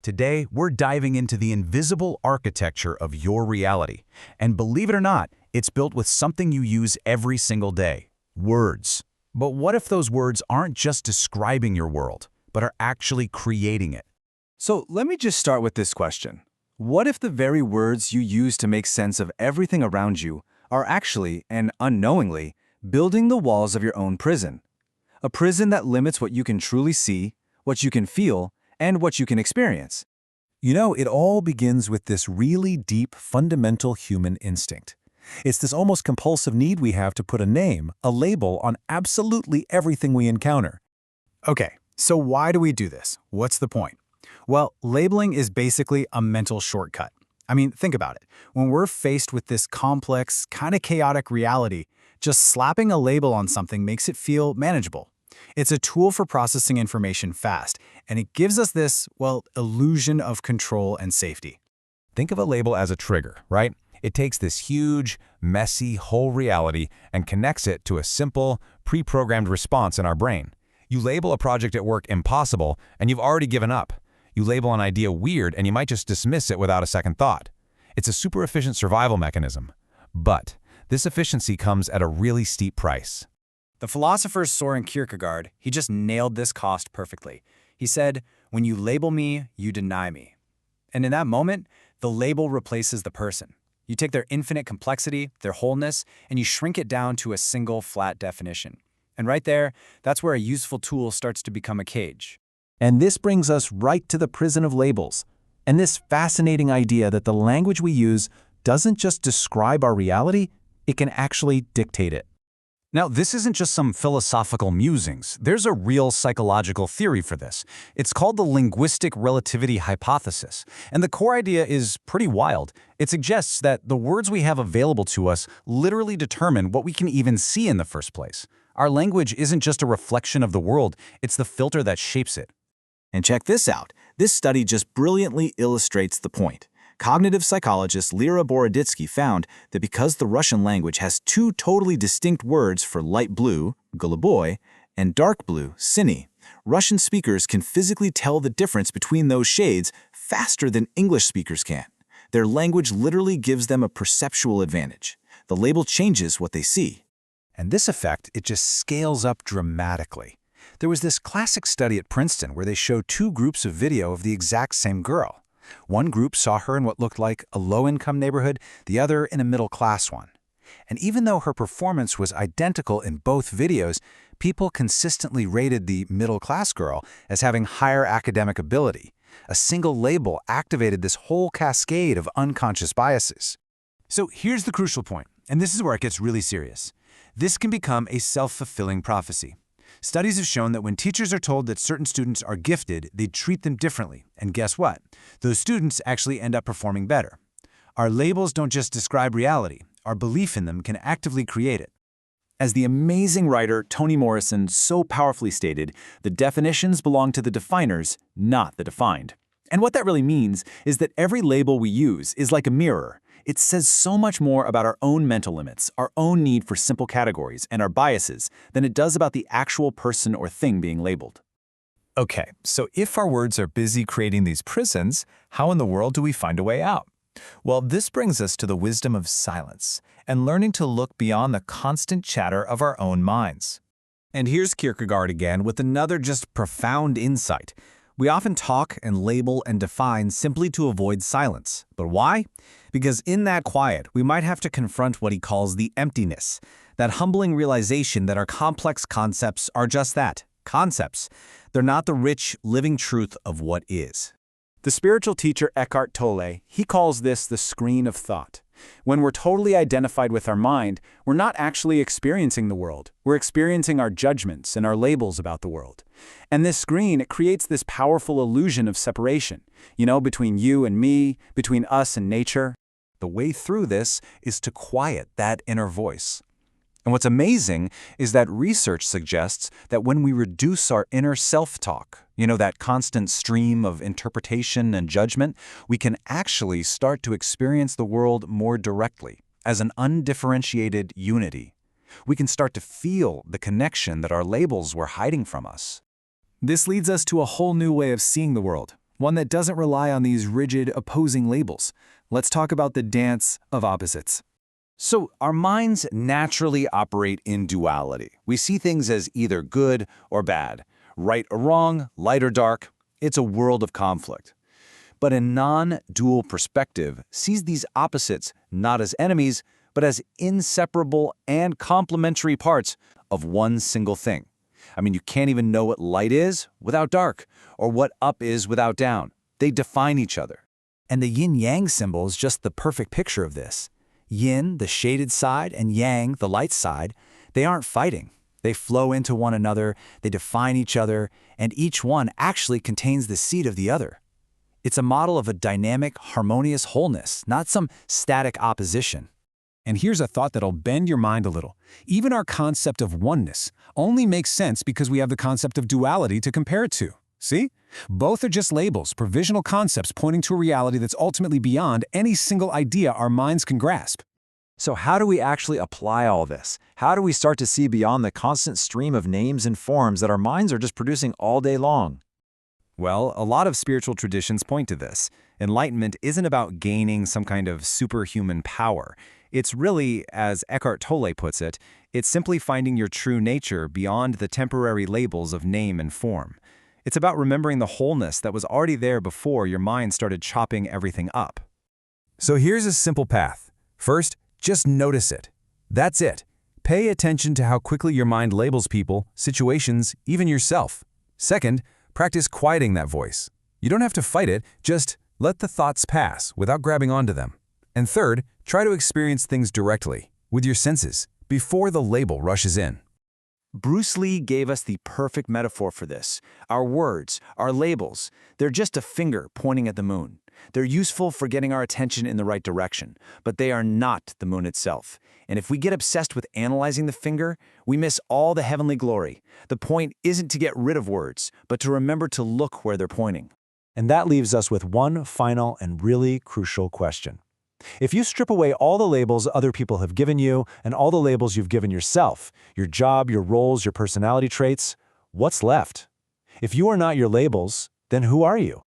Today, we're diving into the invisible architecture of your reality. And believe it or not, it's built with something you use every single day: words. But what if those words aren't just describing your world, but are actually creating it? So let me just start with this question. What if the very words you use to make sense of everything around you are actually, and unknowingly, building the walls of your own prison? A prison that limits what you can truly see, what you can feel, and what you can experience. You know, it all begins with this really deep, fundamental human instinct. It's this almost compulsive need we have to put a name, a label, on absolutely everything we encounter. Okay, so why do we do this? What's the point? Well, labeling is basically a mental shortcut. I mean, think about it. When we're faced with this complex, kind of chaotic reality, just slapping a label on something makes it feel manageable. It's a tool for processing information fast, and it gives us this, well, illusion of control and safety. Think of a label as a trigger, right? It takes this huge, messy, whole reality and connects it to a simple, pre-programmed response in our brain. You label a project at work impossible, and you've already given up. You label an idea weird, and you might just dismiss it without a second thought. It's a super efficient survival mechanism. But this efficiency comes at a really steep price. The philosopher Soren Kierkegaard, he just nailed this cost perfectly. He said, "When you label me, you deny me." And in that moment, the label replaces the person. You take their infinite complexity, their wholeness, and you shrink it down to a single flat definition. And right there, that's where a useful tool starts to become a cage. And this brings us right to the prison of labels, and this fascinating idea that the language we use doesn't just describe our reality, it can actually dictate it. Now, this isn't just some philosophical musings. There's a real psychological theory for this. It's called the linguistic relativity hypothesis. And the core idea is pretty wild. It suggests that the words we have available to us literally determine what we can even see in the first place. Our language isn't just a reflection of the world, it's the filter that shapes it. And check this out. This study just brilliantly illustrates the point. Cognitive psychologist Lera Boroditsky found that because the Russian language has two totally distinct words for light blue, goluboy, and dark blue, siny, Russian speakers can physically tell the difference between those shades faster than English speakers can. Their language literally gives them a perceptual advantage. The label changes what they see. And this effect, it just scales up dramatically. There was this classic study at Princeton where they showed two groups of video of the exact same girl. One group saw her in what looked like a low-income neighborhood, the other in a middle-class one. And even though her performance was identical in both videos, people consistently rated the middle-class girl as having higher academic ability. A single label activated this whole cascade of unconscious biases. So here's the crucial point, and this is where it gets really serious. This can become a self-fulfilling prophecy. Studies have shown that when teachers are told that certain students are gifted, they treat them differently. And guess what? Those students actually end up performing better. Our labels don't just describe reality. Our belief in them can actively create it. As the amazing writer Toni Morrison so powerfully stated, the definitions belong to the definers, not the defined. And what that really means is that every label we use is like a mirror. It says so much more about our own mental limits, our own need for simple categories, and our biases than it does about the actual person or thing being labeled. Okay, so if our words are busy creating these prisons, how in the world do we find a way out? Well, this brings us to the wisdom of silence and learning to look beyond the constant chatter of our own minds. And here's Kierkegaard again with another just profound insight. We often talk and label and define simply to avoid silence. But why? Because in that quiet, we might have to confront what he calls the emptiness, that humbling realization that our complex concepts are just that, concepts. They're not the rich, living truth of what is. The spiritual teacher Eckhart Tolle, he calls this the screen of thought. When we're totally identified with our mind, we're not actually experiencing the world. We're experiencing our judgments and our labels about the world. And this screen, it creates this powerful illusion of separation, between you and me, between us and nature. The way through this is to quiet that inner voice. And what's amazing is that research suggests that when we reduce our inner self-talk, that constant stream of interpretation and judgment, we can actually start to experience the world more directly, as an undifferentiated unity. We can start to feel the connection that our labels were hiding from us. This leads us to a whole new way of seeing the world, one that doesn't rely on these rigid, opposing labels. Let's talk about the dance of opposites. So our minds naturally operate in duality. We see things as either good or bad, right or wrong, light or dark. It's a world of conflict. But a non-dual perspective sees these opposites not as enemies, but as inseparable and complementary parts of one single thing. I mean, you can't even know what light is without dark, or what up is without down. They define each other. And the yin-yang symbol is just the perfect picture of this. Yin, the shaded side, and yang, the light side, they aren't fighting. They flow into one another, they define each other, and each one actually contains the seed of the other. It's a model of a dynamic, harmonious wholeness, not some static opposition. And here's a thought that'll bend your mind a little. Even our concept of oneness only makes sense because we have the concept of duality to compare it to. See? Both are just labels, provisional concepts pointing to a reality that's ultimately beyond any single idea our minds can grasp. So how do we actually apply all this? How do we start to see beyond the constant stream of names and forms that our minds are just producing all day long? Well, a lot of spiritual traditions point to this. Enlightenment isn't about gaining some kind of superhuman power. It's really, as Eckhart Tolle puts it, it's simply finding your true nature beyond the temporary labels of name and form. It's about remembering the wholeness that was already there before your mind started chopping everything up. So here's a simple path. First, just notice it. That's it. Pay attention to how quickly your mind labels people, situations, even yourself. Second, practice quieting that voice. You don't have to fight it, just let the thoughts pass without grabbing onto them. And third, try to experience things directly, with your senses, before the label rushes in. Bruce Lee gave us the perfect metaphor for this. Our words, our labels, they're just a finger pointing at the moon. They're useful for getting our attention in the right direction, but they are not the moon itself. And if we get obsessed with analyzing the finger, we miss all the heavenly glory. The point isn't to get rid of words, but to remember to look where they're pointing. And that leaves us with one final and really crucial question. If you strip away all the labels other people have given you and all the labels you've given yourself, your job, your roles, your personality traits, what's left? If you are not your labels, then who are you?